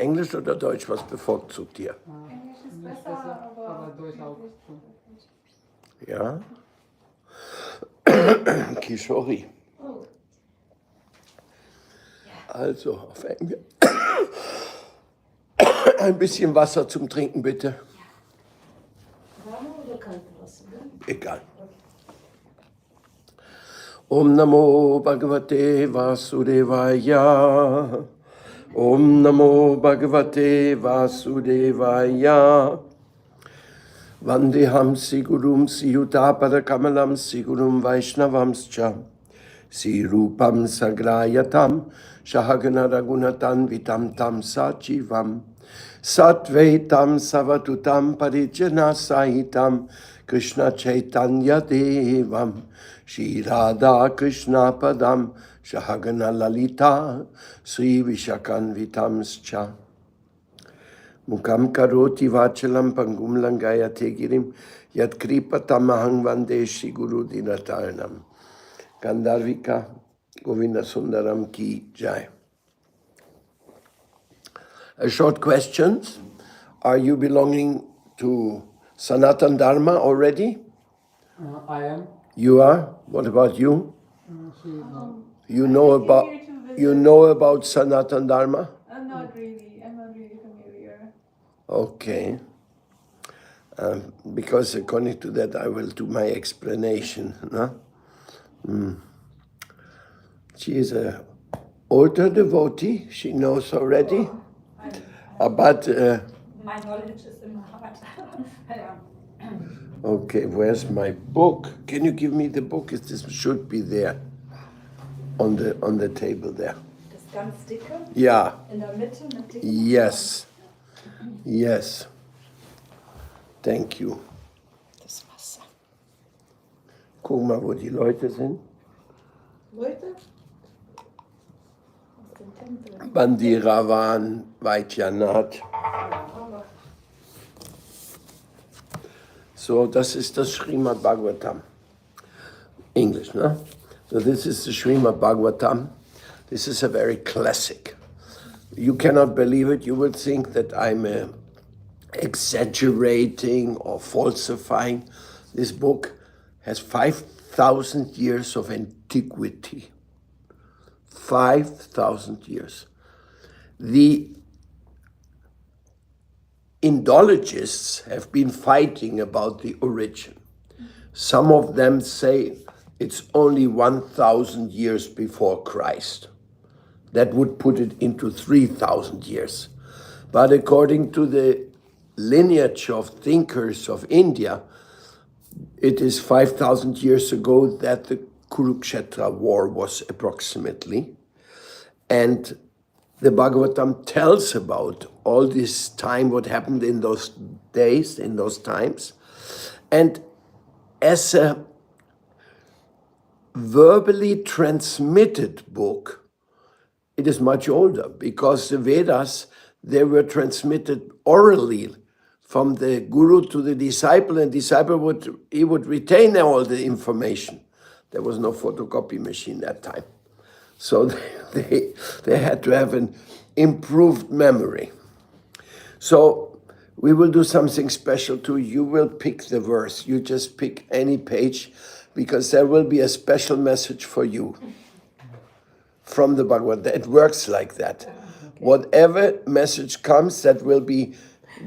Englisch oder Deutsch, was bevorzugt ihr? Englisch ist besser, aber Deutsch auch. Ja? Kishori. Oh. Also, auf Englisch. Ein bisschen Wasser zum Trinken, bitte. Warme oder kalte Wasser? Egal. Om Namo Bhagavate Vasudevaya. Om Namo Bhagavate Vasudevaya. Vandeham Sigurum Siyudapada Kamalam Sigurum Vaishnavamscha. Sirupam Sagrayatam Shahagana Ragunatan Vitam Tam Sachivam. Satvaitam Savatutam Parijana Sahitam Krishna Chaitanya Devam Shri Radha Krishna Padam Shahagana Lalita Sri Vishakan Vitamscha Mukam Karoti Vachalam Pangum Langaya Tegirim Yat Kripatamahang Vande Shri Guru Dinatarnam Gandharvika Govinda Sundaram Ki Jai. A short questions. Are you belonging to Sanatan Dharma already? I am. You are? What about you? She is not. You know about Sanatan Dharma? Not really. I'm not really familiar. Okay. Because according to that, I will do my explanation. No? She is a older devotee. She knows already. But My knowledge is in my heart. okay, where's my book? Can you give me the book? This should be there on the table there. Das ganz dicke? Yeah. In der Mitte mit dicken? Yes. Yes. Thank you. Das Wasser. Guck mal, wo die Leute sind. Leute? Aus dem Tempel. Bandiravan, Vaidyanatha. So, das ist das Srimad Bhagavatam. English, no? So this is the Srimad Bhagavatam. This is a very classic. You cannot believe it. You would think that I'm exaggerating or falsifying. This book has 5,000 years of antiquity. 5,000 years. The Indologists have been fighting about the origin. Some of them say it's only 1,000 years before Christ. That would put it into 3,000 years. But according to the lineage of thinkers of India, it is 5,000 years ago that the Kurukshetra war was approximately. And the Bhagavatam tells about all this time, what happened in those days, in those times. And as a verbally transmitted book, it is much older because the Vedas, they were transmitted orally from the guru to the disciple, and disciple would retain all the information. There was no photocopy machine that time. So they had to have an improved memory. So we will do something special too. You will pick the verse. You just pick any page because there will be a special message for you from the Bhagavad. It works like that. Okay. Whatever message comes, that will be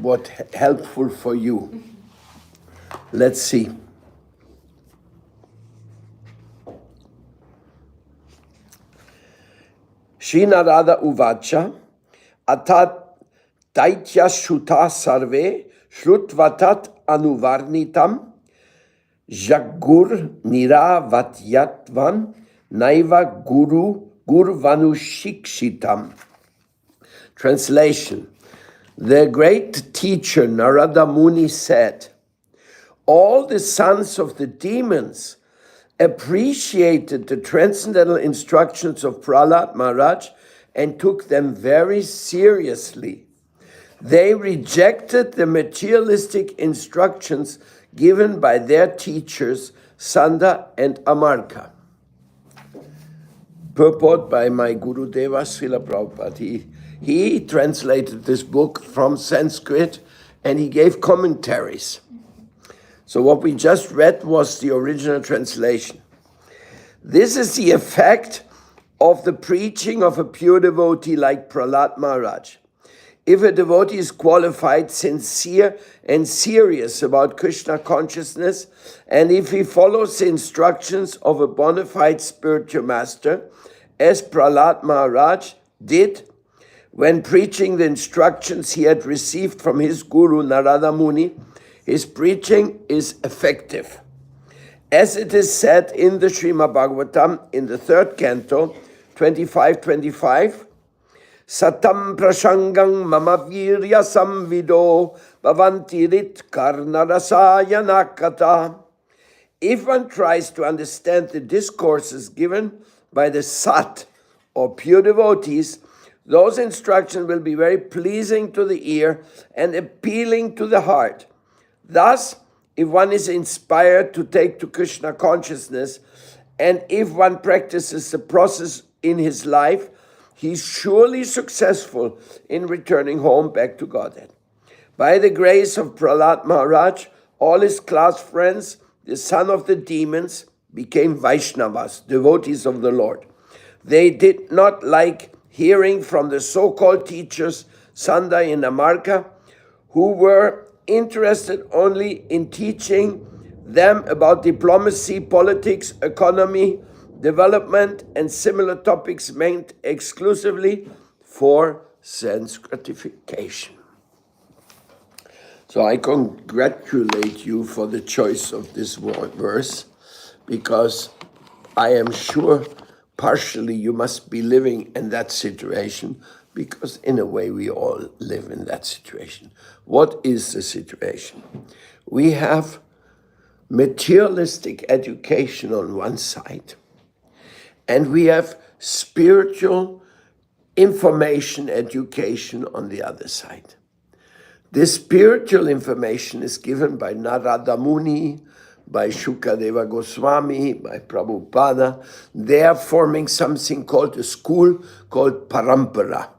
what helpful for you. Let's see. Shri Narada Uvacha Atat Daitya Shuta Sarve Shrutvatat Anuvarnitam Jagur Niravatyatvan Naiva Gurvanushikshitam. Translation. The great teacher Narada Muni said, all the sons of the demons appreciated the transcendental instructions of Prahlad Maharaj and took them very seriously. They rejected the materialistic instructions given by their teachers, Sanda and Amarka. Purport by my Guru Deva Srila Prabhupada. He translated this book from Sanskrit and he gave commentaries. So what we just read was the original translation. This is the effect of the preaching of a pure devotee like Prahlad Maharaj. If a devotee is qualified, sincere, and serious about Krishna consciousness, and if he follows the instructions of a bona fide spiritual master, as Prahlad Maharaj did when preaching the instructions he had received from his guru Narada Muni, his preaching is effective. As it is said in the Srimad Bhagavatam in the 3rd canto, 25-25, Satam prashangang mama virya samvido bhavanti rit karnarasaya nakata. If one tries to understand the discourses given by the sat or pure devotees, those instructions will be very pleasing to the ear and appealing to the heart. Thus, if one is inspired to take to Krishna consciousness, and if one practices the process in his life, he is surely successful in returning home back to Godhead. By the grace of Prahlad Maharaj, all his class friends, the son of the demons, became Vaishnavas, devotees of the Lord. They did not like hearing from the so-called teachers, Sanda and Amarka, who were interested only in teaching them about diplomacy, politics, economy, development, and similar topics meant exclusively for sense gratification. So I congratulate you for the choice of this verse, because I am sure partially you must be living in that situation, because in a way we all live in that situation. What is the situation? We have materialistic education on one side, and we have spiritual information education on the other side. The spiritual information is given by Narada Muni, by Shukadeva Goswami, by Prabhupada. They are forming something called a school called Parampara,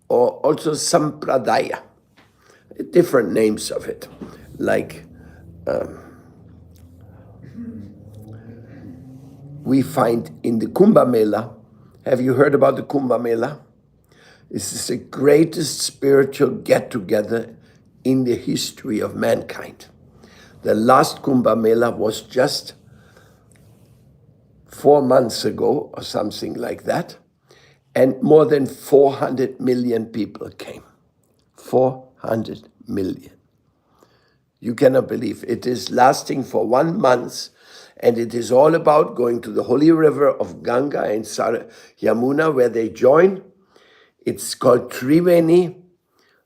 or also Sampradaya. Different names of it, like we find in the Kumbh Mela. Have you heard about the Kumbh Mela? This is the greatest spiritual get-together in the history of mankind. The last Kumbh Mela was just 4 months ago or something like that, and more than 400 million people came. 400 million. You cannot believe it is lasting for 1 month, and it is all about going to the holy river of Ganga and Yamuna, where they join. It's called Triveni.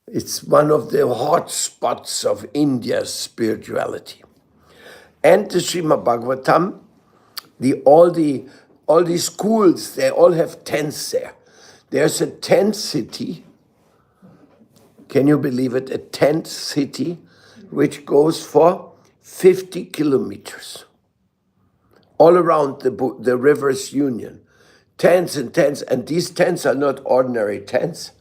It's one of the hot spots of India's spirituality. And the Srimad Bhagavatam, all these schools, they all have tents there. There's a tent city. Can you believe it? A tent city which goes for 50 kilometers all around the river's union. Tents and tents, and these tents are not ordinary tents.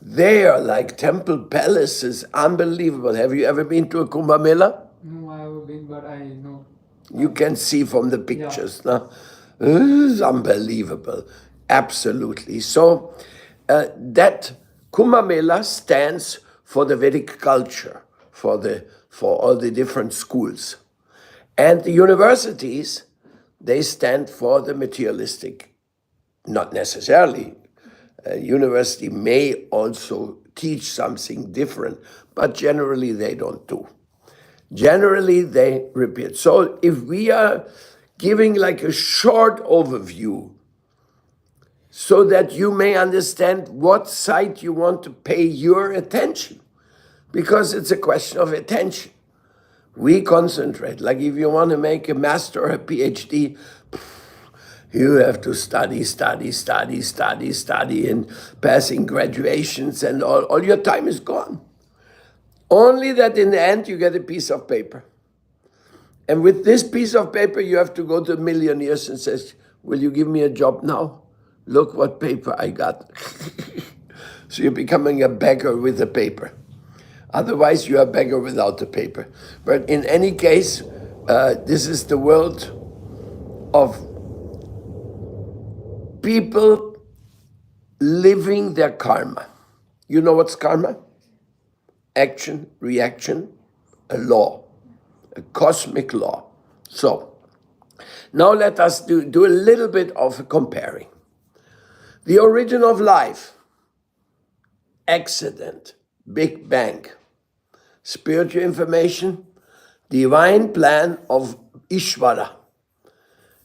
They are like temple palaces, unbelievable. Have you ever been to a Kumbh Mela? No, I haven't been, but I know. You can see from the pictures. Yeah. No? It's unbelievable, absolutely. So that Kumbh Mela stands for the Vedic culture, for all the different schools. And the universities, they stand for the materialistic. Not necessarily. A university may also teach something different, but generally they don't do. Generally they repeat. So if we are giving like a short overview so that you may understand what side you want to pay your attention, because it's a question of attention. We concentrate, like if you want to make a master or a PhD, you have to study, and passing graduations, and all your time is gone. Only that in the end you get a piece of paper. And with this piece of paper, you have to go to millionaires and says, will you give me a job now? Look what paper I got. So you're becoming a beggar with the paper. Otherwise, you are a beggar without the paper. But in any case, this is the world of people living their karma. You know what's karma? Action, reaction, a law, a cosmic law. So, now let us do a little bit of comparing. The origin of life, accident, Big Bang, spiritual information, divine plan of Ishvara.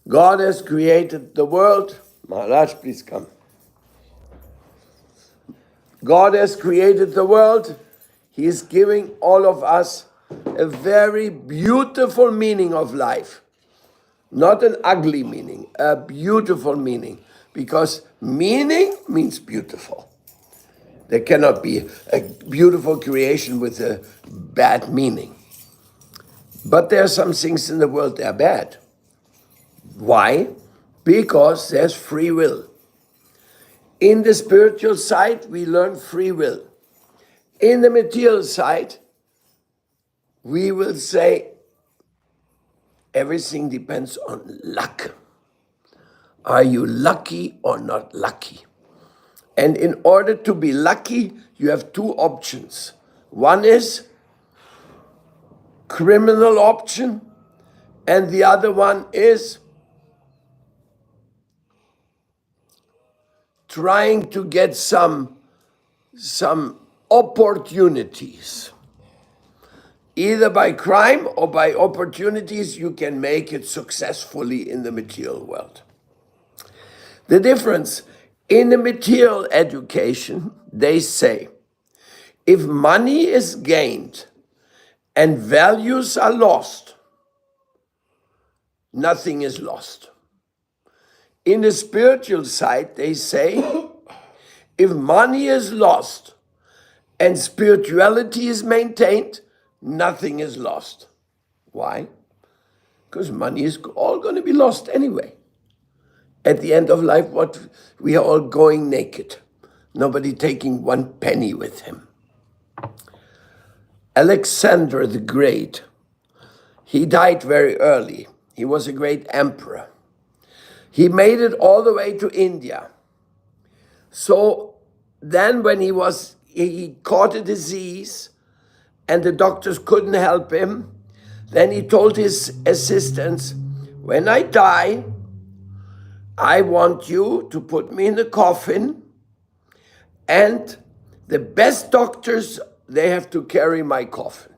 God has created the world. Maharaj, please come. God has created the world. He is giving all of us a very beautiful meaning of life. Not an ugly meaning, a beautiful meaning. Because meaning means beautiful. There cannot be a beautiful creation with a bad meaning. But there are some things in the world that are bad. Why? Because there's free will. In the spiritual side, we learn free will. In the material side, we will say everything depends on luck. Are you lucky or not lucky? And in order to be lucky, you have two options. One is criminal option, and the other one is trying to get some opportunities. Either by crime or by opportunities, you can make it successfully in the material world. The difference in the material education, they say, if money is gained and values are lost, nothing is lost. In the spiritual side, they say, if money is lost and spirituality is maintained, nothing is lost. Why? Because money is all going to be lost anyway. At the end of life, we are all going naked. Nobody taking one penny with him. Alexander the Great, he died very early. He was a great emperor. He made it all the way to India. So then when he caught a disease and the doctors couldn't help him, then he told his assistants, when I die, I want you to put me in a coffin, and the best doctors, they have to carry my coffin.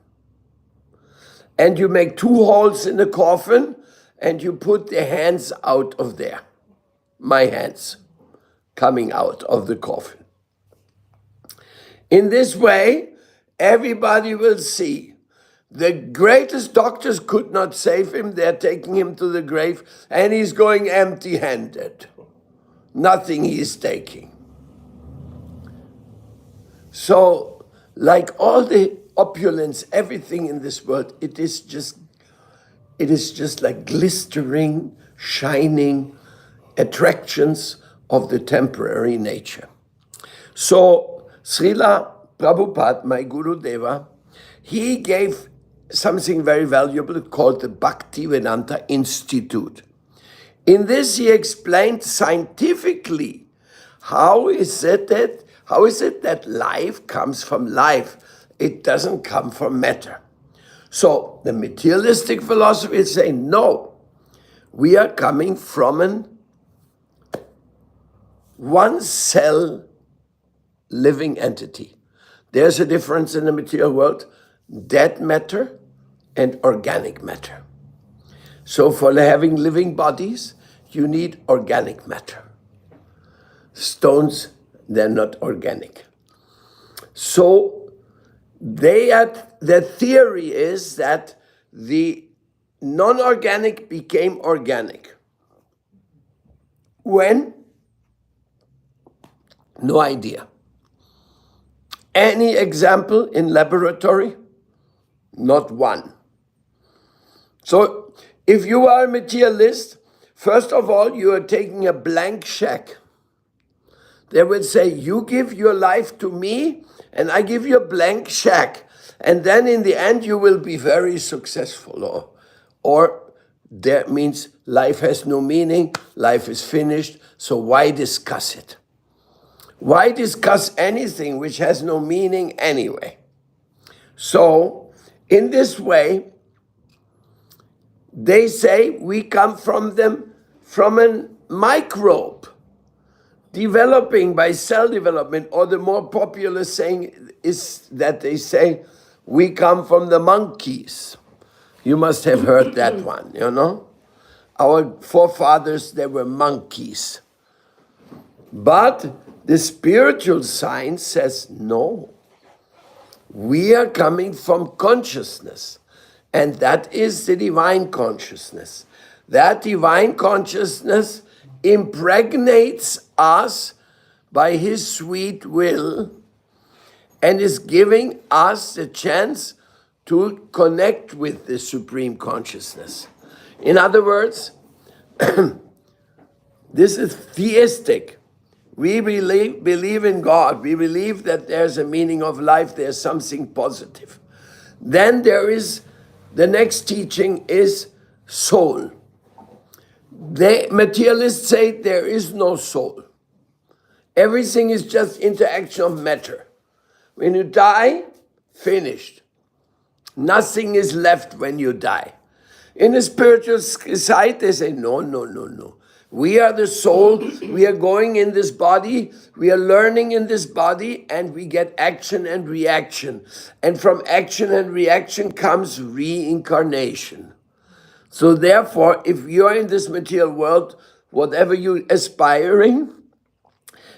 And you make 2 holes in the coffin, and you put the hands out of there. My hands coming out of the coffin. In this way, everybody will see. The greatest doctors could not save him. They're taking him to the grave, and he's going empty-handed. Nothing he is taking. So, like all the opulence, everything in this world, it is just like glistering, shining attractions of the temporary nature. So, Srila Prabhupada, my Guru Deva, he gave something very valuable called the Bhaktivedanta Institute. In this, he explained scientifically how is it that life comes from life. It doesn't come from matter. So the materialistic philosophy is saying, no, we are coming from an one cell living entity. There's a difference in the material world, dead matter and organic matter. So for having living bodies, you need organic matter. Stones, they're not organic. So the theory is that the non-organic became organic. When? No idea. Any example in laboratory? Not one. So if you are a materialist, first of all, you are taking a blank check. They will say, you give your life to me and I give you a blank check. And then in the end, you will be very successful. Or that means life has no meaning, life is finished, so why discuss it? Why discuss anything which has no meaning anyway? So, in this way, they say we come from a microbe, developing by cell development, or the more popular saying is that they say we come from the monkeys. You must have heard that one, you know? Our forefathers, they were monkeys. But the spiritual science says no. We are coming from consciousness, and that is the divine consciousness. That divine consciousness impregnates us by his sweet will and is giving us the chance to connect with the supreme consciousness. In other words, this is theistic. We believe in God. We believe that there's a meaning of life. There's something positive. Then there is, the next teaching is soul. The materialists say there is no soul. Everything is just interaction of matter. When you die, finished. Nothing is left when you die. In the spiritual side, they say, no, no, no, no. We are the soul, we are going in this body, we are learning in this body, and we get action and reaction. And from action and reaction comes reincarnation. So therefore, if you're in this material world, whatever you're aspiring,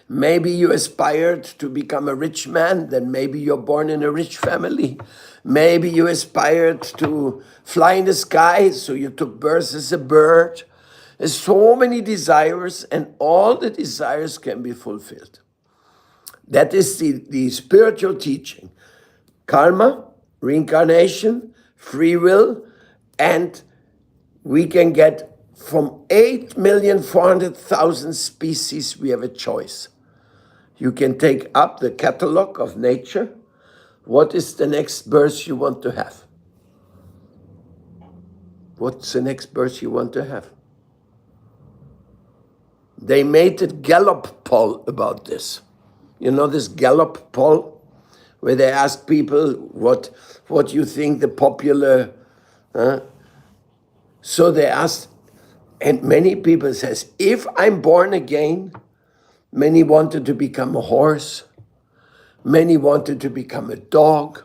maybe you aspired to become a rich man, then maybe you're born in a rich family. Maybe you aspired to fly in the sky, so you took birth as a bird. There's so many desires, and all the desires can be fulfilled. That is the spiritual teaching. Karma, reincarnation, free will, and we can get from 8,400,000 species, we have a choice. You can take up the catalog of nature. What is the next birth you want to have? What's the next birth you want to have? They made a Gallup poll about this. You know this Gallup poll? Where they ask people what you think the popular... So they asked, and many people says, if I'm born again, many wanted to become a horse, many wanted to become a dog,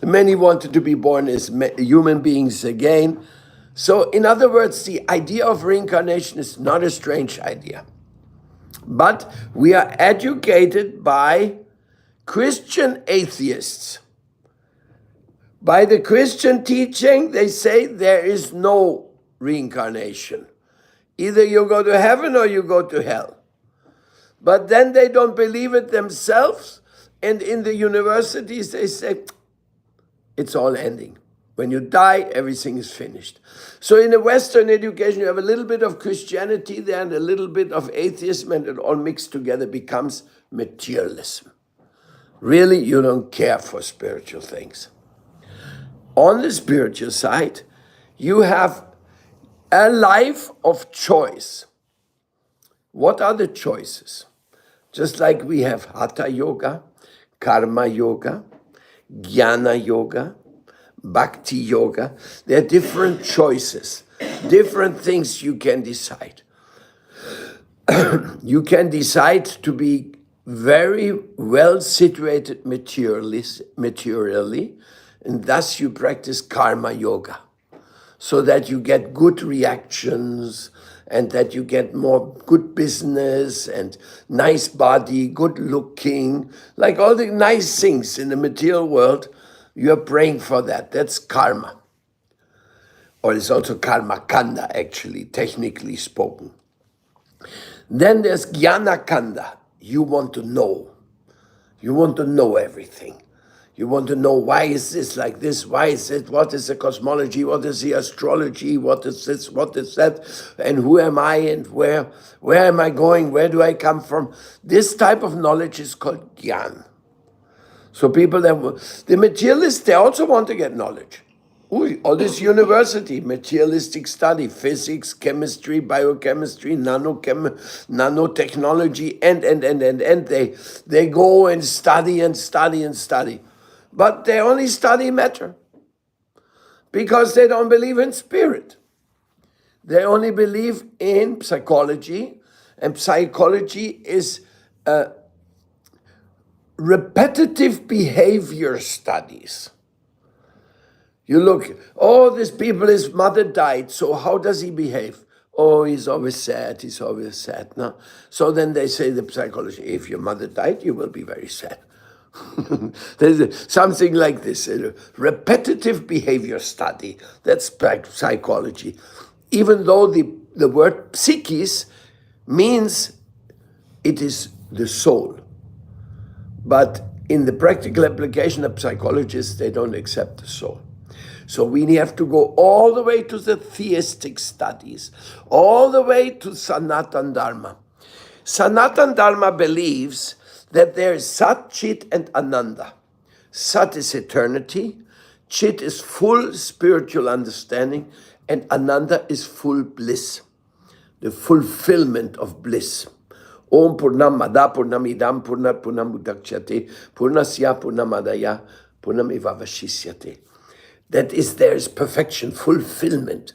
many wanted to be born as human beings again. So in other words, the idea of reincarnation is not a strange idea. But we are educated by Christian atheists. By the Christian teaching, they say there is no reincarnation. Either you go to heaven or you go to hell. But then they don't believe it themselves, and in the universities they say, it's all ending. When you die, everything is finished. So in the Western education, you have a little bit of Christianity there and a little bit of atheism, and it all mixed together becomes materialism. Really, you don't care for spiritual things. On the spiritual side, you have a life of choice. What are the choices? Just like we have Hatha Yoga, Karma Yoga, Jnana Yoga, Bhakti Yoga. There are different choices, different things you can decide. You can decide to be very well situated materially, and thus you practice Karma Yoga, so that you get good reactions and that you get more good business and nice body, good looking, like all the nice things in the material world. You are praying for that. That's karma. Or it's also karma kanda, actually, technically spoken. Then there's jnana kanda. You want to know. You want to know everything. You want to know why is this like this? Why is it? What is the cosmology? What is the astrology? What is this? What is that? And who am I? And where am I going? Where do I come from? This type of knowledge is called Gyan. So people the materialists, they also want to get knowledge. All this university, materialistic study, physics, chemistry, biochemistry, nanotechnology, and they go and study and study and study. But they only study matter because they don't believe in spirit. They only believe in psychology, and psychology is repetitive behavior studies. You look, this people, his mother died, so how does he behave? Oh, he's always sad, no? So then they say, the psychology, if your mother died, you will be very sad. There's something like this, a repetitive behavior study. That's psychology. Even though the word psychis means it is the soul. But in the practical application of psychologists, they don't accept the soul. So we have to go all the way to the theistic studies, all the way to Sanatan Dharma. Sanatan Dharma believes that there is Sat, Chit, and Ananda. Sat is eternity, Chit is full spiritual understanding, and Ananda is full bliss, the fulfillment of bliss. Om Purnamada Purnamidam Purnat Purnamudakshate Purnasya Purnamadaya Purnamivavashisyate. That is, there is perfection, fulfillment.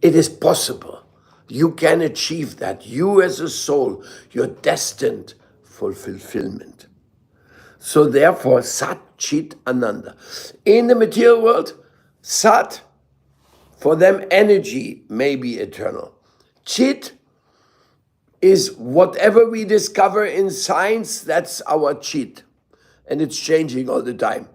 It is possible. You can achieve that. You as a soul, you're destined for fulfillment. So therefore, Sat, Chit, Ananda. In the material world, Sat, for them energy may be eternal. Chit is whatever we discover in science, that's our Chit. And it's changing all the time.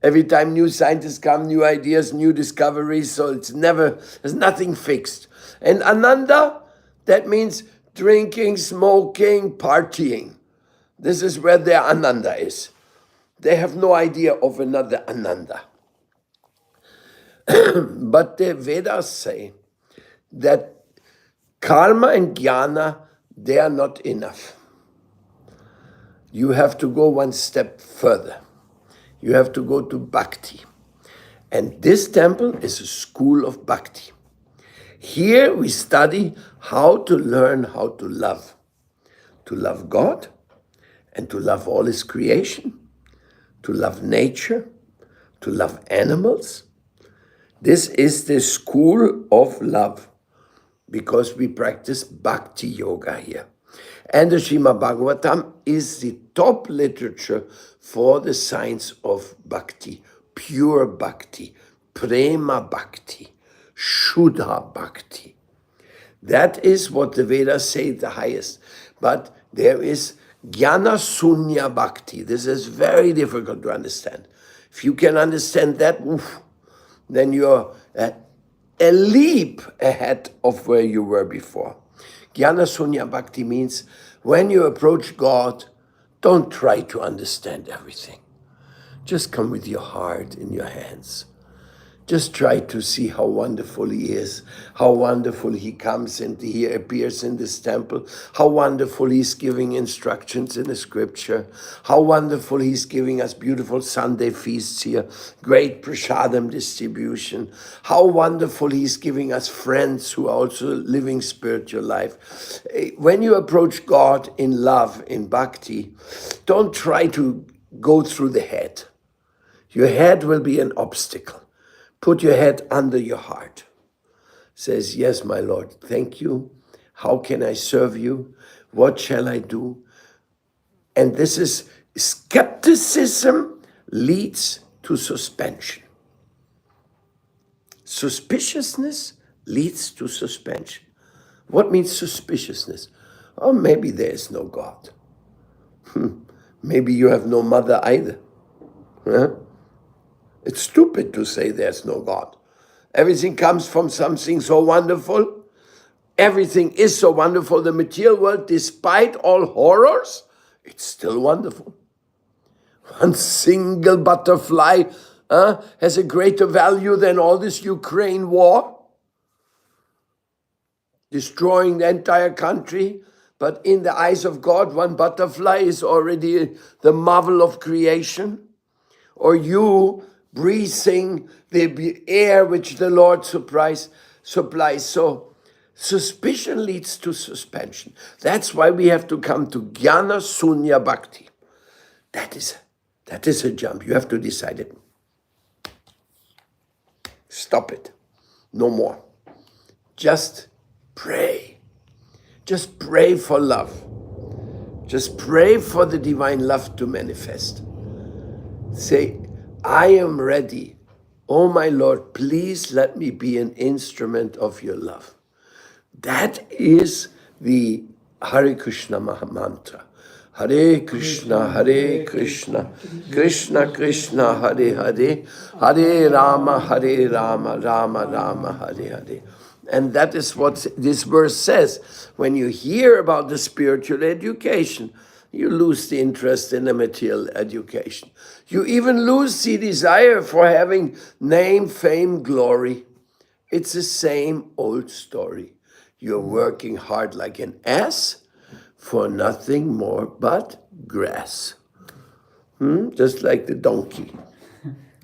Every time new scientists come, new ideas, new discoveries, so there's nothing fixed. And Ananda, that means drinking, smoking, partying. This is where their Ananda is. They have no idea of another Ananda. But the Vedas say that karma and jnana, they are not enough. You have to go one step further. You have to go to Bhakti. And this temple is a school of Bhakti. Here we study how to learn how to love. To love God and to love all His creation. To love nature. To love animals. This is the school of love. Because we practice Bhakti Yoga here. And the Srimad Bhagavatam is the top literature for the science of Bhakti, pure Bhakti, Prema Bhakti, Shuddha Bhakti. That is what the Vedas say the highest. But there is Jnana Sunya Bhakti. This is very difficult to understand. If you can understand that, then you're a leap ahead of where you were before. Jnana Sunya Bhakti means when you approach God, don't try to understand everything. Just come with your heart in your hands. Just try to see how wonderful He is, how wonderful He comes and He appears in this temple, how wonderful He's giving instructions in the scripture, how wonderful He's giving us beautiful Sunday feasts here, great prasadam distribution, how wonderful He's giving us friends who are also living spiritual life. When you approach God in love, in bhakti, don't try to go through the head. Your head will be an obstacle. Put your head under your heart. Says, yes, my Lord, thank you. How can I serve you? What shall I do? And this is skepticism leads to suspension. Suspiciousness leads to suspension. What means suspiciousness? Oh, maybe there is no God. Maybe you have no mother either. Huh? It's stupid to say there's no God. Everything comes from something so wonderful. Everything is so wonderful. The material world, despite all horrors, it's still wonderful. One single butterfly has a greater value than all this Ukraine war, destroying the entire country. But in the eyes of God, one butterfly is already the marvel of creation. Or you breathing the air which the Lord supplies. So suspicion leads to suspension. That's why we have to come to Jnana Sunya Bhakti. That is a jump. You have to decide it. Stop it. No more. Just pray. Just pray for love. Just pray for the divine love to manifest. Say, I am ready. Oh my Lord, please let me be an instrument of your love. That is the Hare Krishna Maha Mantra. Hare Krishna, Krishna Krishna, Hare Hare, Hare Rama, Rama Rama, Hare Hare. And that is what this verse says. When you hear about the spiritual education, you lose the interest in the material education. You even lose the desire for having name, fame, glory. It's the same old story. You're working hard like an ass for nothing more but grass. Just like the donkey.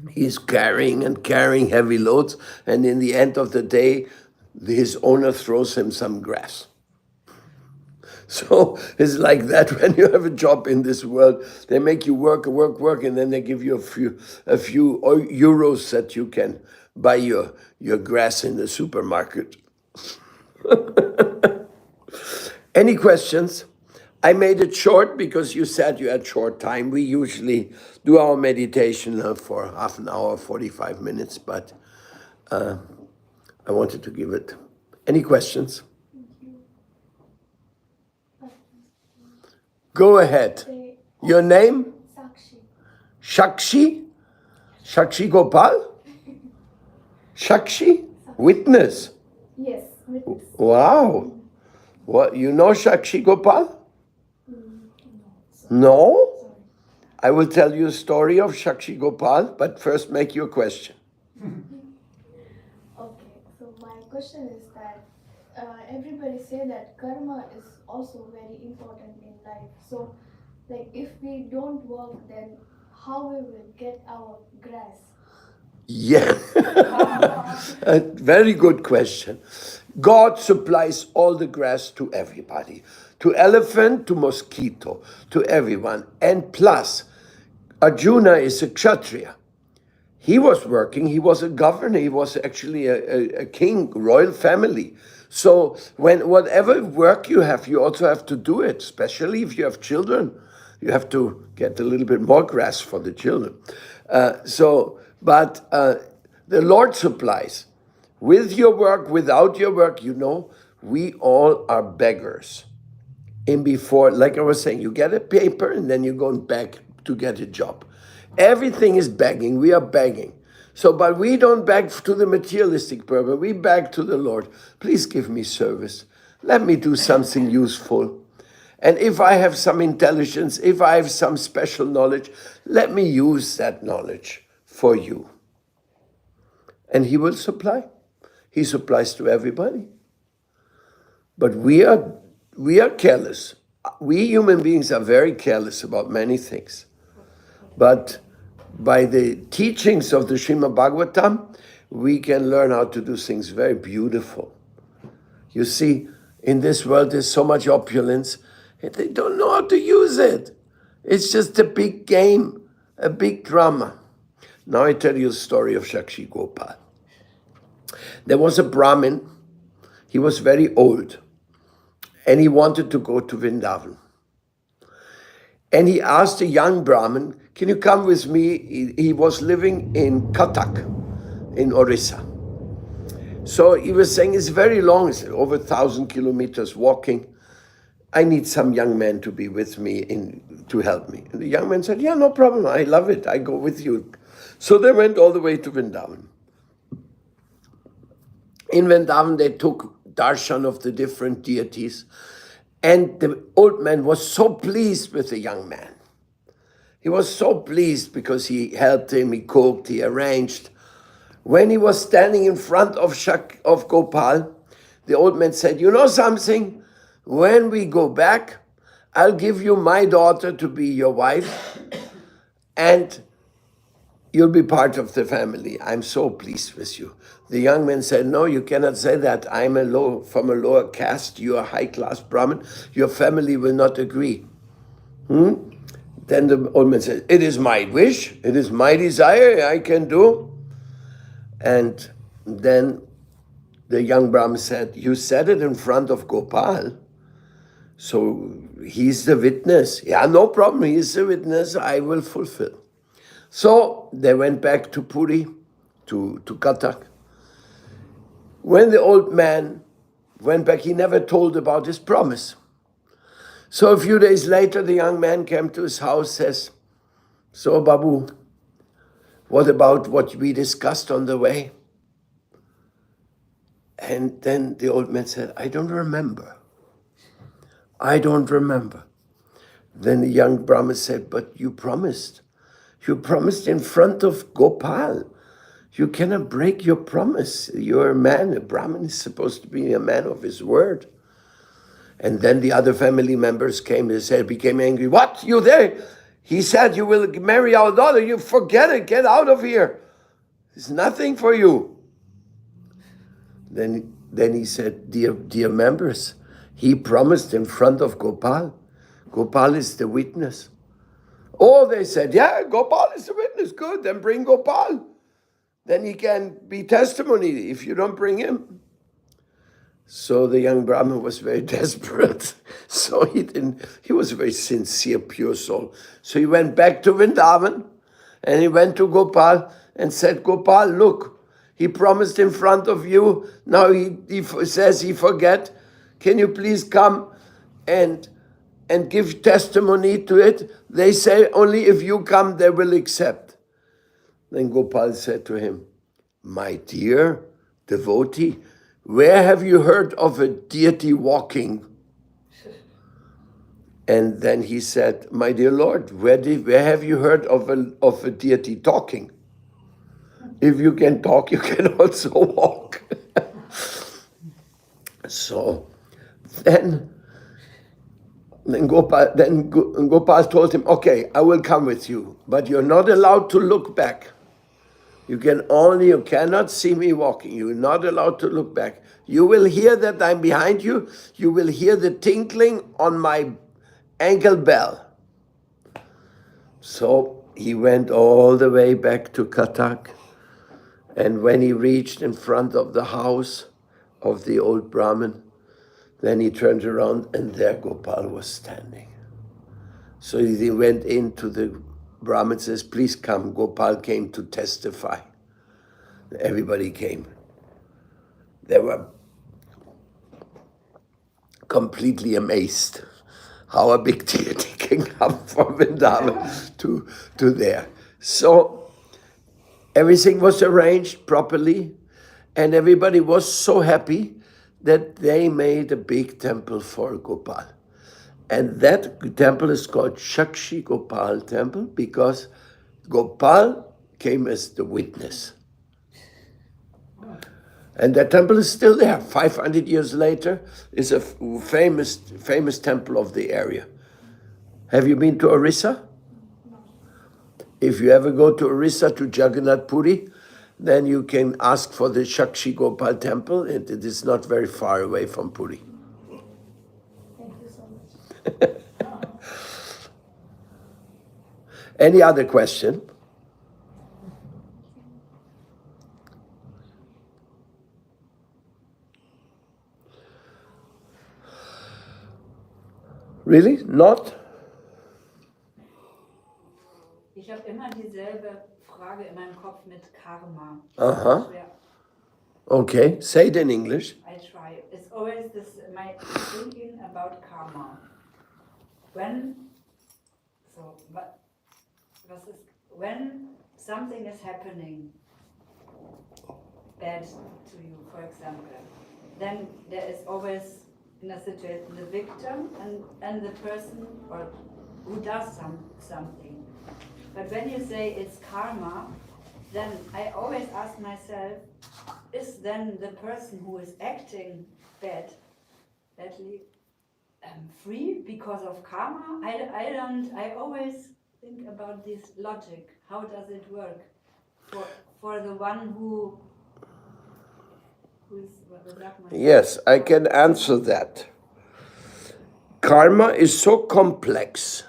He's carrying and carrying heavy loads, and in the end of the day, his owner throws him some grass. So it's like that when you have a job in this world. They make you work, and then they give you a few euros that you can buy your grass in the supermarket. Any questions? I made it short because you said you had short time. We usually do our meditation for half an hour, 45 minutes, but I wanted to give it. Any questions? Go ahead. Your name? Shakshi? Shakshi Gopal? Shakshi? Witness? Yes, witness. Wow. What, you know Shakshi Gopal? No? I will tell you a story of Shakshi Gopal, but first make your question. Okay, so my question is that everybody say that karma is also very important in life. So, like, if we don't work, then how we will get our grass? Yeah, a very good question. God supplies all the grass to everybody, to elephant, to mosquito, to everyone. And plus, Arjuna is a Kshatriya. He was working, he was a governor, he was actually a king, royal family. So when whatever work you have, you also have to do it, especially if you have children. You have to get a little bit more grass for the children. But the Lord supplies. With your work, without your work, we all are beggars. And before, like I was saying, you get a paper and then you go and beg to get a job. Everything is begging. We are begging. So, but we don't beg to the materialistic purpose. We beg to the Lord. Please give me service. Let me do something useful. And if I have some intelligence, if I have some special knowledge, let me use that knowledge for you. And he will supply. He supplies to everybody. But we are careless. We human beings are very careless about many things. But by the teachings of the Srimad Bhagavatam, we can learn how to do things very beautiful. You see, in this world there's so much opulence, and they don't know how to use it. It's just a big game, a big drama. Now I tell you a story of Shakshi Gopal. There was a Brahmin. He was very old, and he wanted to go to Vrindavan. And he asked a young Brahmin, can you come with me? He was living in Cuttack, in Orissa. So he was saying, it's very long, it's over 1,000 kilometers walking. I need some young man to be with me to help me. And the young man said, yeah, no problem, I love it, I go with you. So they went all the way to Vrindavan. In Vrindavan, they took darshan of the different deities. And the old man was so pleased with the young man. He was so pleased because he helped him, he cooked, he arranged. When he was standing in front of Gopal, the old man said, "You know something? When we go back, I'll give you my daughter to be your wife, and you'll be part of the family. I'm so pleased with you." The young man said, "No, you cannot say that. I'm from a lower caste. You are a high-class Brahmin. Your family will not agree." Then the old man said, "It is my wish. It is my desire. I can do." And then the young Brahmin said, "You said it in front of Gopal. So he's the witness." "Yeah, no problem. He's the witness. I will fulfill." So they went back to Puri, to Cuttack. When the old man went back, he never told about his promise. So a few days later, the young man came to his house, says, "So Babu, what about what we discussed on the way?" And then the old man said, "I don't remember. I don't remember." Then the young Brahmin said, "But you promised. You promised in front of Gopal. You cannot break your promise. You're a man. A Brahmin is supposed to be a man of his word." And then the other family members came and said, became angry. "What? You there? He said you will marry our daughter. You forget it. Get out of here. There's nothing for you." Then he said, dear members, he promised in front of Gopal. Gopal is the witness." Oh, they said, "Yeah, Gopal is the witness. Good, then bring Gopal. Then he can be testimony if you don't bring him." So the young Brahmin was very desperate. So he was a very sincere, pure soul. So he went back to Vrindavan and he went to Gopal and said, "Gopal, look, he promised in front of you. Now he says he forget. Can you please come and give testimony to it? They say only if you come, they will accept." Then Gopal said to him, "My dear devotee, where have you heard of a deity walking?" And then he said, "My dear Lord, where have you heard of a deity talking? If you can talk, you can also walk." So then Gopal told him, "Okay, I will come with you, but you're not allowed to look back. You cannot see me walking. You're not allowed to look back. You will hear that I'm behind you. You will hear the tinkling on my ankle bell." So he went all the way back to Cuttack. And when he reached in front of the house of the old Brahmin, then he turned around and there Gopal was standing. So he went into the Brahmin, says, "Please come." Gopal came to testify. Everybody came. They were completely amazed how a big deity can come from Vrindavan to there. So everything was arranged properly, and everybody was so happy that they made a big temple for Gopal. And that temple is called Shakshi Gopal Temple because Gopal came as the witness. And that temple is still there. 500 years later, is a famous temple of the area. Have you been to Orissa? If you ever go to Orissa, to Jagannath Puri, then you can ask for the Shakshi Gopal temple. It is not very far away from Puri. Thank you so much. Any other question? Really? Not? Ich habe immer dieselbe Frage in meinem Kopf mit Karma. Uh-huh. Okay, say it in English. I try. It's always my thinking about karma. When something is happening bad to you, for example, then there is always in a situation the victim and the person or who does something. But when you say it's karma, then I always ask myself, is then the person who is acting badly free because of karma? I always think about this logic. How does it work for the one who is Yes, I can answer that. Karma is so complex,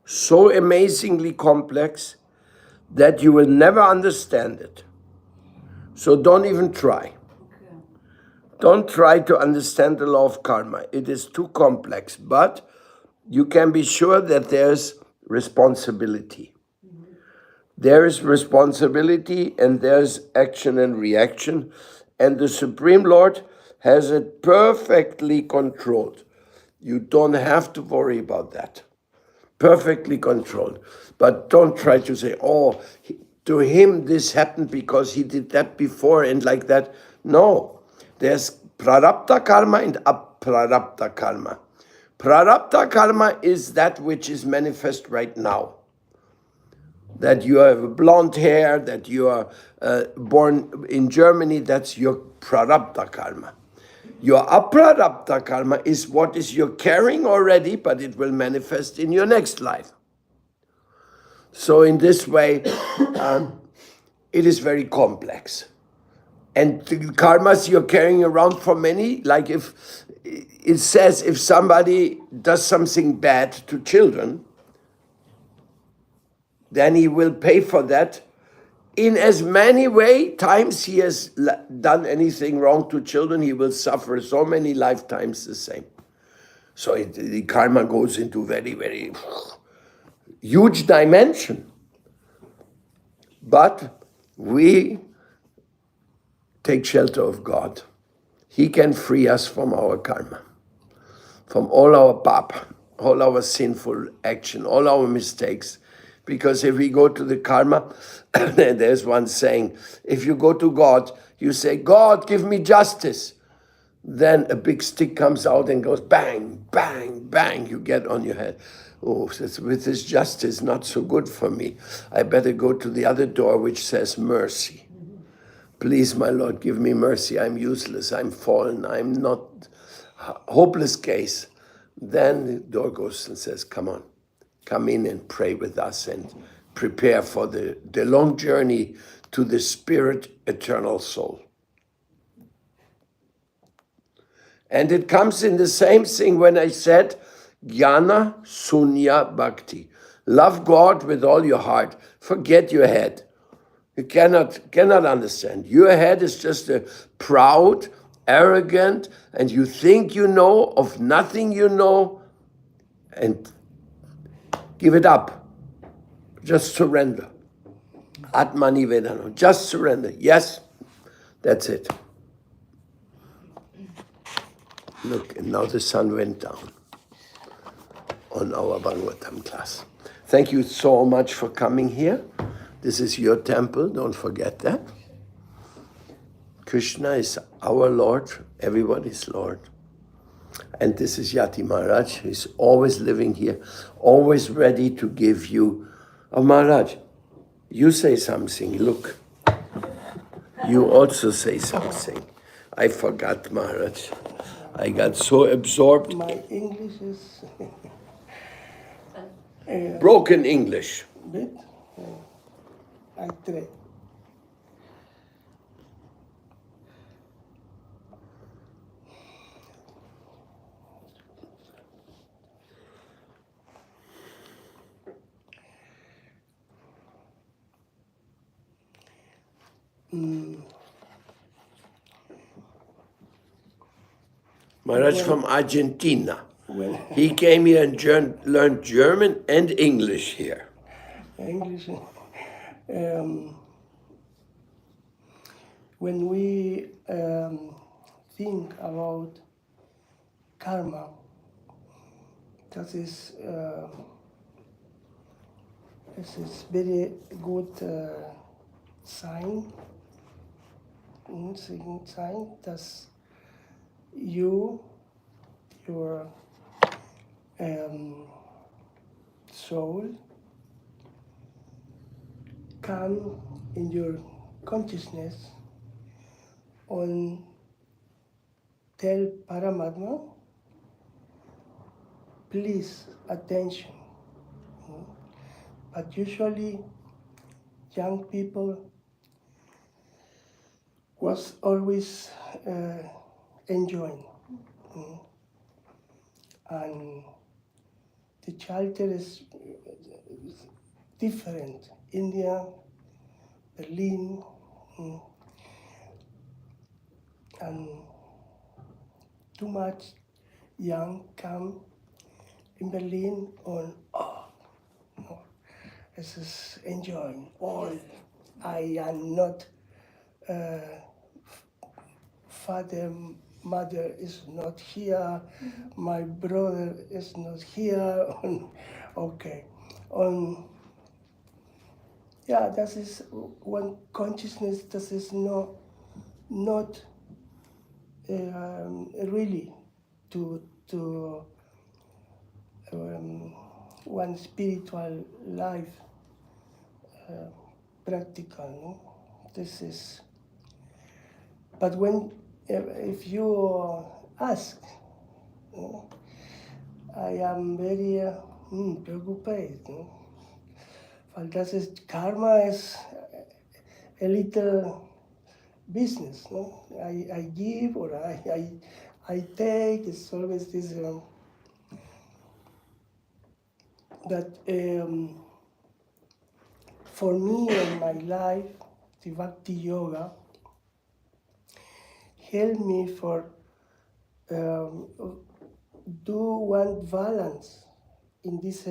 so amazingly complex, that you will never understand it. So don't even try. Okay. Don't try to understand the law of karma. It is too complex, but you can be sure that there's responsibility. There is responsibility and there's action and reaction, and the Supreme Lord has it perfectly controlled. You don't have to worry about that. Perfectly controlled. But don't try to say, oh, to him this happened because he did that before and like that. No, there's prarabdha karma and aprarabdha karma. Prarabdha karma is that which is manifest right now. That you have blonde hair, that you are born in Germany, that's your prarabdha karma. Your aprarabdha karma is what is you're carrying already, but it will manifest in your next life. So in this way, it is very complex. And the karmas you're carrying around for many, like if it says if somebody does something bad to children, then he will pay for that in as many times he has done anything wrong to children, he will suffer so many lifetimes the same. So the karma goes into very, very huge dimension. But we take shelter of God. He can free us from our karma, from all our pap, all our sinful action, all our mistakes. Because if we go to the karma, there's one saying, if you go to God, you say, God, give me justice. Then a big stick comes out and goes bang, bang, bang, you get on your head. Oh, with this justice, not so good for me. I better go to the other door which says mercy. Please, my Lord, give me mercy. I'm useless, I'm fallen, I'm not hopeless case. Then the door goes and says, come on, come in and pray with us and prepare for the long journey to the spirit eternal soul. And it comes in the same thing when I said, Jnana Sunya Bhakti. Love God with all your heart. Forget your head. You cannot understand. Your head is just a proud, arrogant, and you think you know of nothing you know, and give it up. Just surrender. Atmani Vedana. Just surrender. Yes, that's it. Look, and now the sun went down on our Bhagavatam class. Thank you so much for coming here. This is your temple, don't forget that. Krishna is our Lord, everybody's Lord. And this is Yati Maharaj, who's always living here, always ready to give you. Oh, Maharaj, you say something, look. You also say something. I forgot, Maharaj. I got so absorbed. My English is Broken English. bit. I try. Maharaj from Argentina. Well, He came here and learned German and English here. English. When we think about karma, that is this is very good sign. Sign that your soul come in your consciousness and tell Paramatma, please attention. But usually young people was always enjoying. And the culture is different. India, Berlin, and too much young come in Berlin on, no, this is enjoying all. I am not father, mother is not here, my brother is not here. Okay. Yeah, that is one consciousness that is not really to one spiritual life practical. No? This is. But when if you ask, no, I am very preoccupied. No? Well, that is karma is a little business. No, I give or I take. It's always this. But for me in my life, the Bhakti Yoga helped me for do one balance in this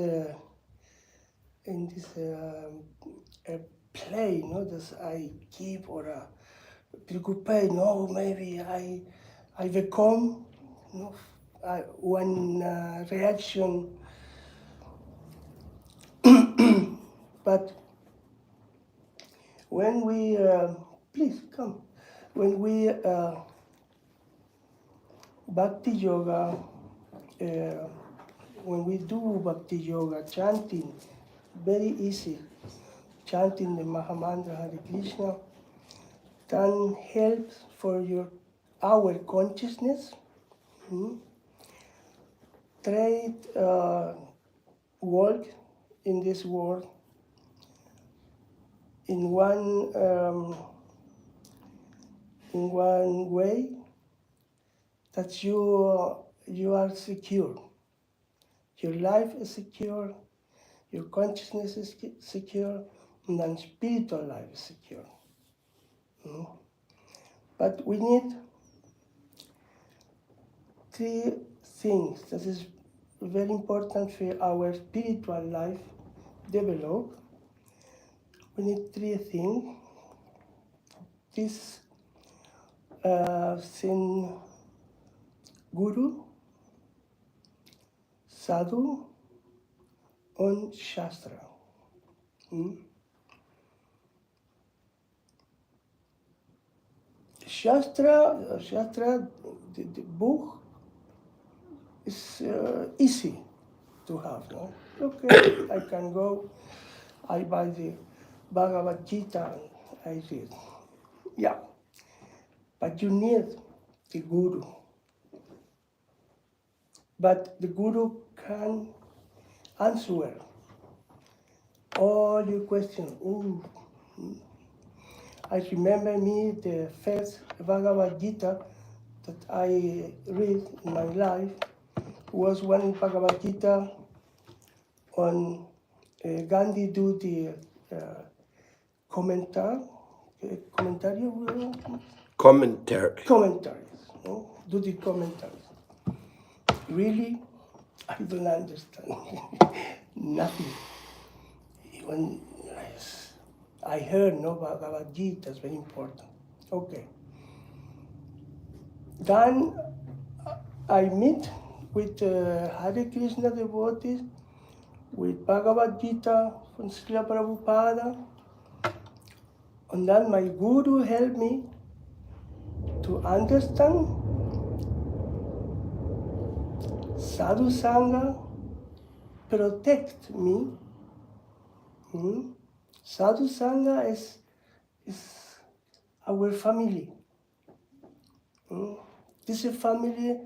play, no, that I give or preoccupy. No, maybe I become, no, one reaction. But when we please come, when we Bhakti Yoga, when we do Bhakti Yoga, chanting, very easy, chanting the Mahamantra Hare Krishna, can help for our consciousness. Try work in this world in one way that you are secure. Your life is secure, your consciousness is secure, and then spiritual life is secure. But we need 3 things that is very important for our spiritual life develop. We need 3 things. This sin Guru, Sadhu, and Shastra. Shastra, the book is easy to have. No? Okay, I can go, I buy the Bhagavad Gita and I read. Yeah, but you need the Guru. But the Guru can answer all your questions. Ooh. I remember me the first Bhagavad Gita that I read in my life was one Bhagavad Gita on Gandhi do the commentaries, no? Do the commentaries. Really, I don't understand nothing. Even I heard no Bhagavad Gita is very important. Okay. Then I meet with Hare Krishna devotees, with Bhagavad Gita from Srila Prabhupada, and then my Guru helped me to understand Sadhu Sangha protect me Sadhu Sangha is our family. This family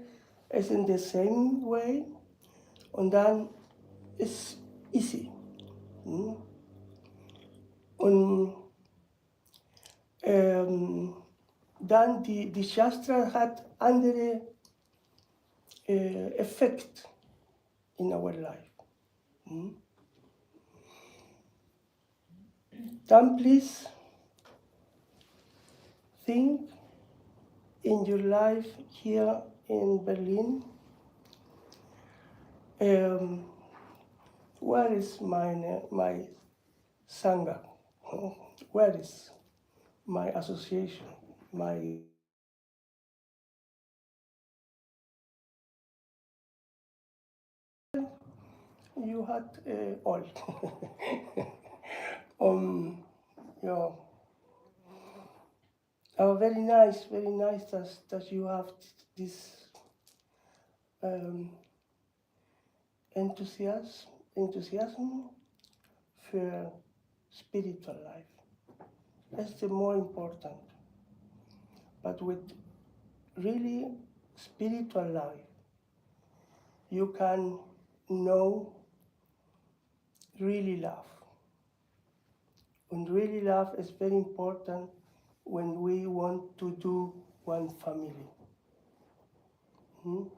is in the same way, and then it's easy. And then the Shastra had andere effect in our life. Then please think in your life here in Berlin, where is my Sangha? Where is my association? You had all. Yeah. Oh, very nice that you have this enthusiasm for spiritual life. That's the more important. But with really spiritual life, you can know really love. And really love is very important when we want to do one family. And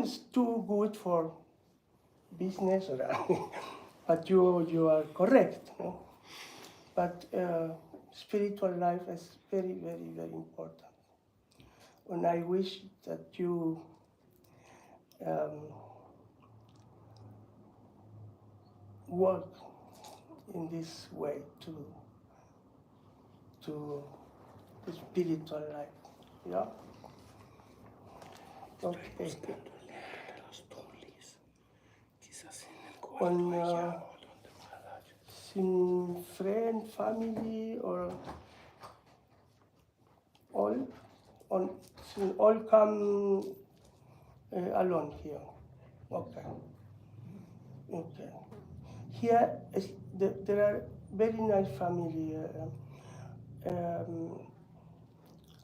it's too good for business, but you are correct. No? But spiritual life is very, very, very important. And I wish that you work in this way to the spiritual life. Yeah? Okay. On sin friend, family, or all come alone here. Okay. Okay. Here there are very nice family.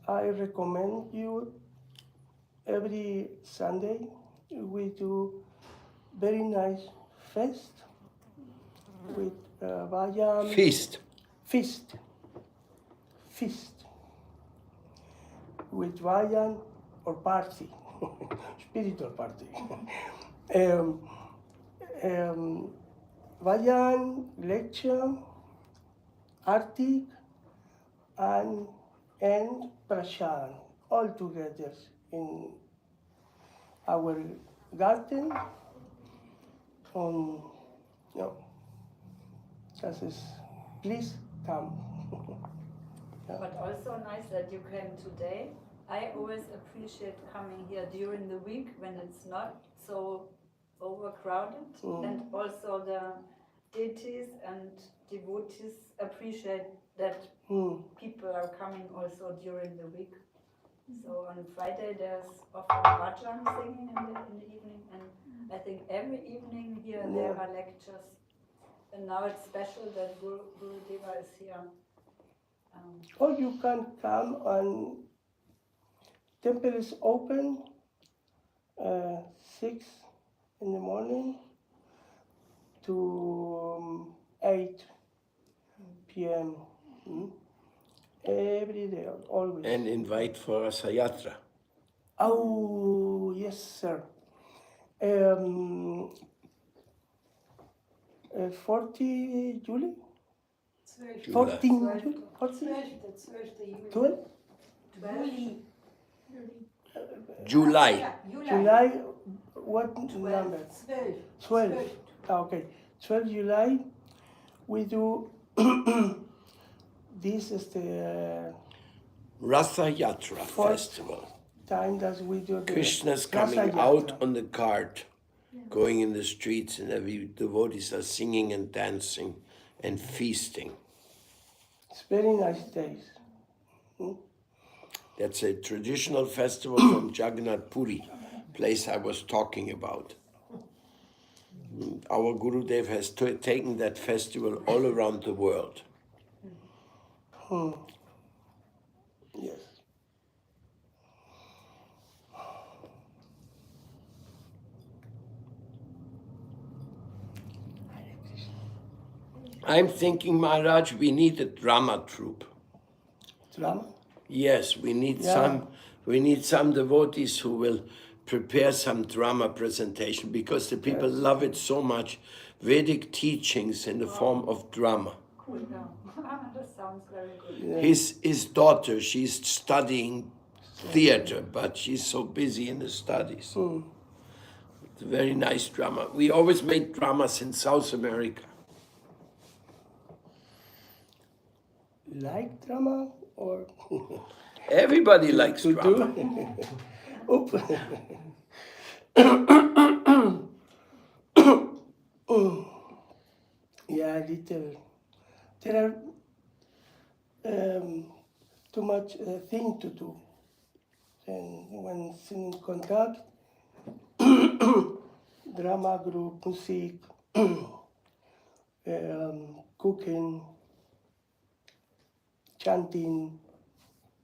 I recommend you every Sunday we do very nice feast with Vayam. Feast. Feast with Vayan or party, spiritual party. Vayan, lecture, artic, and prashan, all together in our garden. That is, please come. But also nice that you came today. I always appreciate coming here during the week when it's not so overcrowded, and also the deities and devotees appreciate that people are coming also during the week. So on Friday there's often bhajan singing in the evening, and I think every evening here there are lectures. And now it's special that Guru Deva is here. Or you can come and temple is open 6 in the morning to 8 p.m. Every day, always. And invite for Asayatra. Oh, yes, sir. 40 July? 14 July? 12? July. July, what number? 12. Okay, 12 July, we do, this is the Ratha Yatra festival. time that we do the Krishna's Rasa coming Yatra. out on the cart, going in the streets, and every devotees are singing and dancing and feasting. It's very nice days. That's a traditional festival from Jagannath Puri, place I was talking about. Our Gurudev has taken that festival all around the world. Yes. I'm thinking, Maharaj, we need a drama troupe. Drama? Yes, we need some devotees who will prepare some drama presentation because the people love it so much. Vedic teachings in the form of drama. Cool. That sounds very good. His daughter, she's studying theater, but she's so busy in the studies. It's a very nice drama. We always made dramas in South America. Like drama or Everybody likes to drama. do? Oop. Yeah, little. There are too much thing to do. And when in contact, drama group, music, cooking, chanting,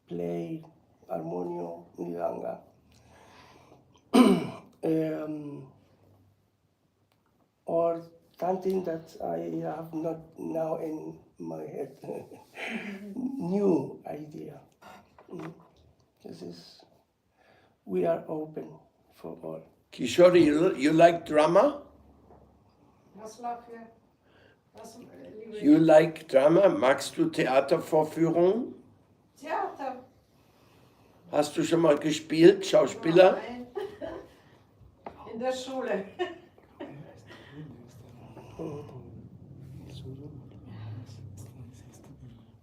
play, harmonium, milanga. Or something that I have not now in my head. New idea. This is, we are open for all. Kishori, you like drama? You like drama? Magst du Theatervorführungen? Theater. Hast du schon mal gespielt, Schauspieler? Nein. In der Schule.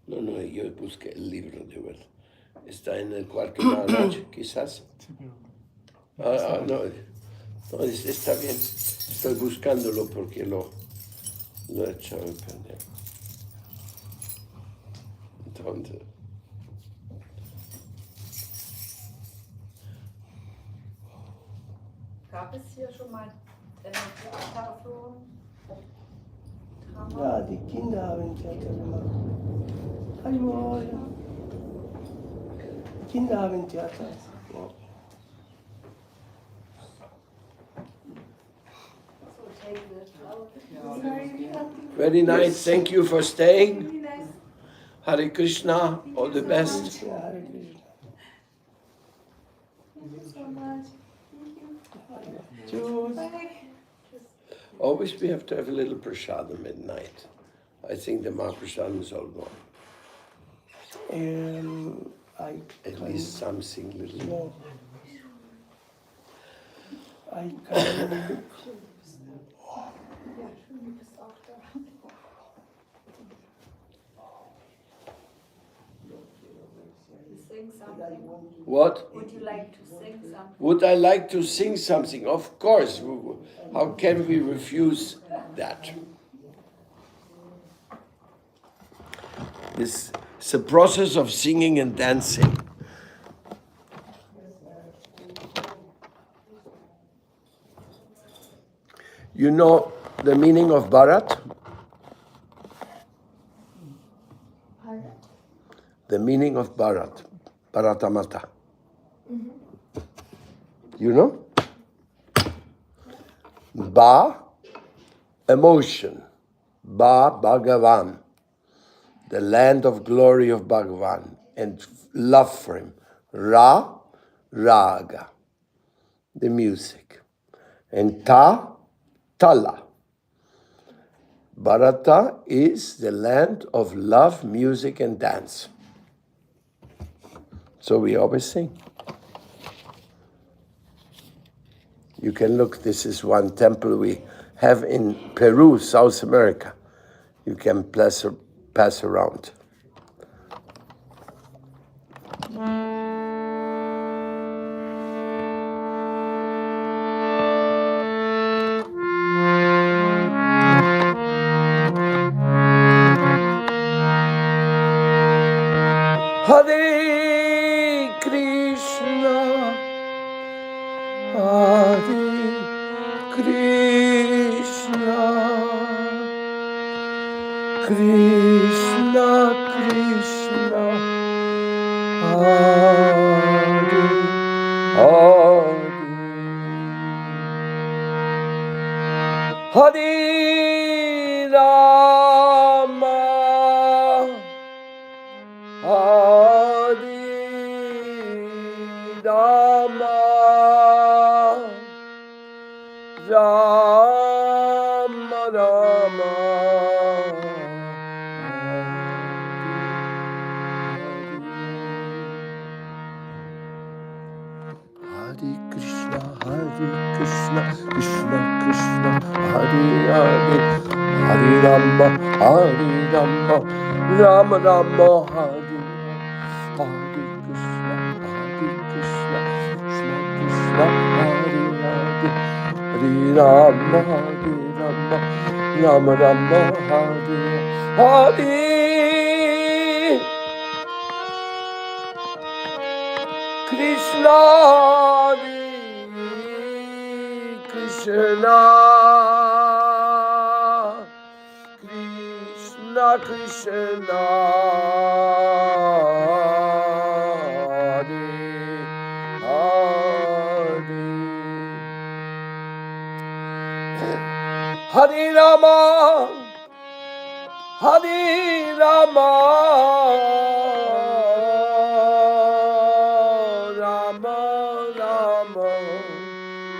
No, yo busqué el libro de verdad. Está en el cuarto Maharaj, quizás. No, está bien. Estoy buscándolo porque lo he echado a perder. Entonces, Gab es hier schon mal Theateraufführungen? Ja, die Kinder haben Theater gemacht. Hallo. Die Kinder haben Theater. Ja. very nice. Thank you for staying. Hare Krishna. All the best. Ja, Hare Krishna. Thank you so much. Thank you. Tschüss. Bye. Always we have to have a little prasadam at night. I think the Mahaprasadam is all gone. At least something little. No. I can. Sing something. What? Would you like to sing something? Would I like to sing something? Of course. How can we refuse that? This is a process of singing and dancing. You know the meaning of Bharat? The meaning of Bharat, Bharatamata. You know? Ba, emotion. Ba, Bhagavan. The land of glory of Bhagavan. And love for him. Ra, Raga. The music. And Ta, Tala. Bharata is the land of love, music, and dance. So we always sing. You can look, this is one temple we have in Peru, South America. You can pass around. Hare Krishna, Hare Krishna. Krishna, Krishna, Hare Hare, Hare Rama, Hare Rama, Rama Rama, Hare Krishna, Krishna Krishna, Hare Hare, Hare Rama, Rama Rama, Hare Hare Krishna, Krishna Krishna, Hare Hare, Hare Rama, Rama Rama, Hare Hare.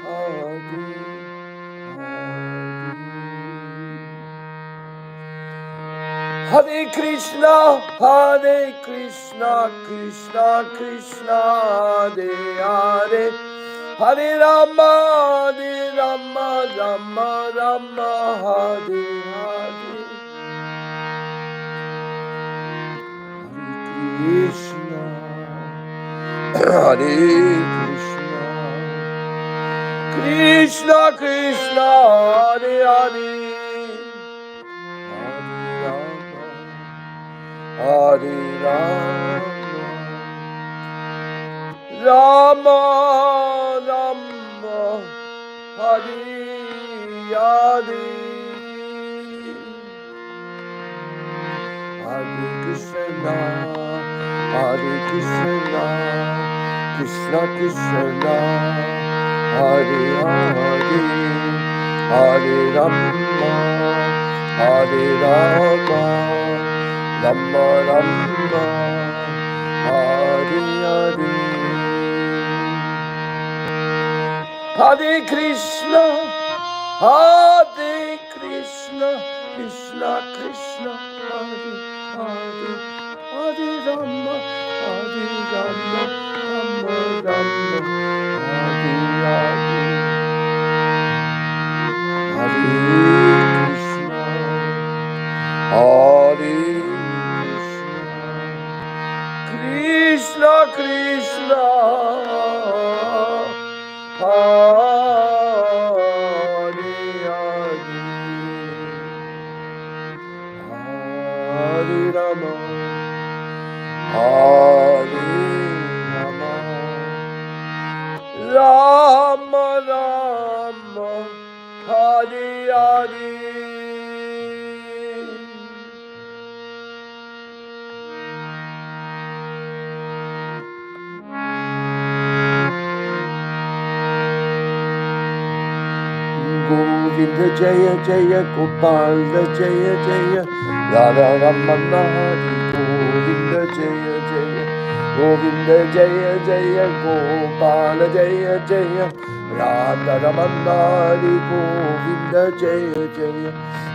Krishna, Krishna, Krishna, Krishna, Hare Hare, Hare Rama, Hare Rama, Rama Rama, Hare Hare. Hare Krishna, Krishna Krishna, Hare Hare, Hare Rama, Rama Rama, Hare Hare. Krishna, Hare Krishna, Krishna Krishna, Hare Hare, Hare Rama, Rama Rama, Hare Hare. Hare Krishna, Krishna Krishna, Hare Hare, Hare Rama, Rama Rama, Hare Hare. Hare Krishna, Krishna Krishna, Hare Hare, Hare Rama, Rama Rama, Hare Hare. Hare Krishna, Krishna Krishna, Hare Hare, Hare Rama, Rama Rama, Hare Hare. Govinda Jaya Jaya Gopal Jaya Jaya Radha Ramana Hari Govinda Jaya Jaya Govinda Jaya Jaya Gopal Jaya Jaya Radha Ramana Hari Govinda Jaya Jaya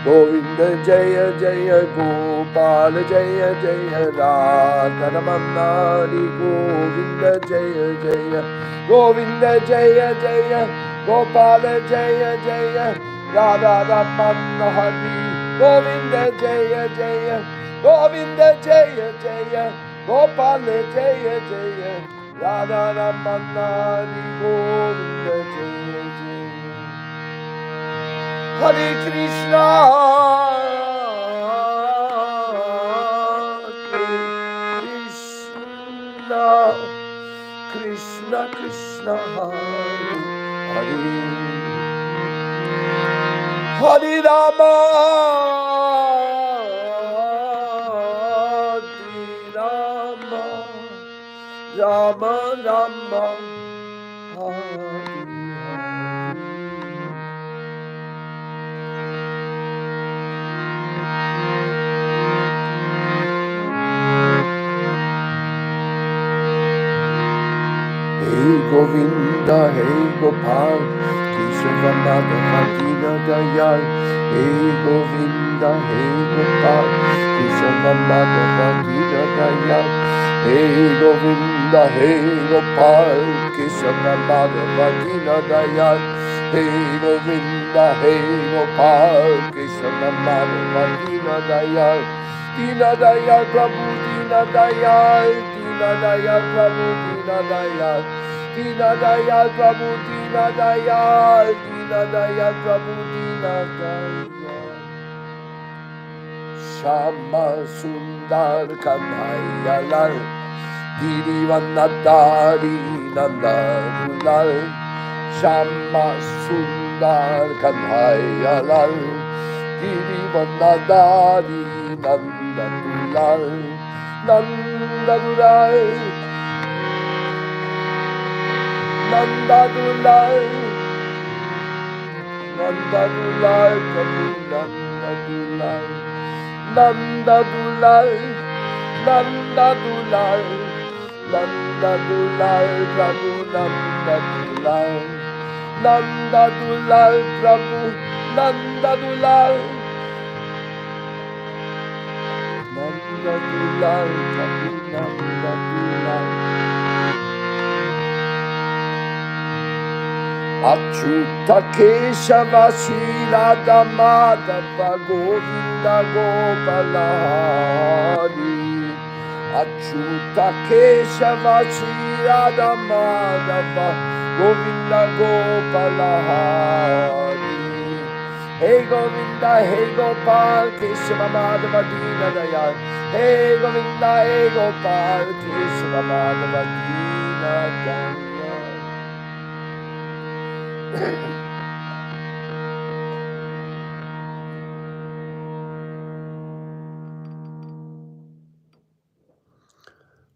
Govinda Jaya Jaya Gopal Jaya Jaya Radha Ramana Hari Govinda Jaya Jaya Govinda Jaya Jaya Gopal Jaya Jaya Radha Ramana Hari Govinda Jaya Jaya Govinda Jaya Jaya Gopal Jaya Jaya Radha Ramana Hari Govinda Jaya Jaya. Hare Krishna, Krishna Krishna, Hare Hare, Hare Rama, Rama Rama, Hari Hari. Hey Govinda, hey Gopal, Keshava Madhava Dina Dayal. Hey Govinda, hey Gopal, Keshava Madhava Dina Dayal. Hey Govinda, hey Gopal, Keshava Madhava Dina Dayal. Hey Govinda, hey Gopal, Keshava Madhava Dina Dayal. Dina Dayal, Prabhu Dina Dayal, Dina Dayal, Prabhu Dina Dayal. Dina Dayal, Prabhu Dina Dayal, Dina Dayal, Prabhu Dina Dayal. Shama Sundar Kanhaiya Lal, Diri Vanadari Nanda Dulal. Shama Sundar Kanhaiya Lal, Diri Vanadari Nanda Dulal. Nanda Dulal, Nanda Dulal, Nanda Dulal, Prabhu Nanda Dulal. Nanda Dulal, Nanda Dulal, Nanda Dulal, Prabhu Nanda Dulal. Nanda Dulal, Prabhu Nanda Dulal. Nanda Dulal, Prabhu Nanda Dulal. Achyuta Keshava Shila Madhava Govinda Gopala Hari. Achyuta Keshava Shila Madhava Govinda Gopala Hari. Hey Govinda, hey Gopal, Keshava Madhava Dina Dayal. Hey Govinda, hey Gopal, Keshava Madhava Dina Dayal.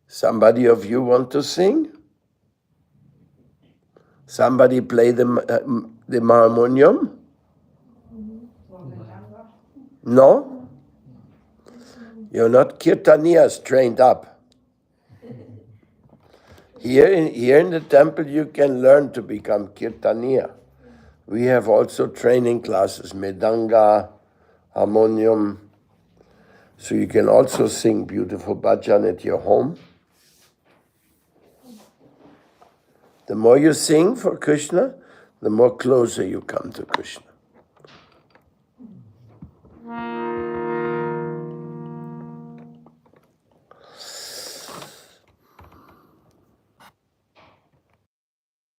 Somebody of you want to sing? Somebody play the harmonium? No? You're not kirtaniyas trained up. Here in the temple you can learn to become kirtaniya. We have also training classes, medanga, harmonium. So you can also sing beautiful bhajan at your home. The more you sing for Krishna, the more closer you come to Krishna.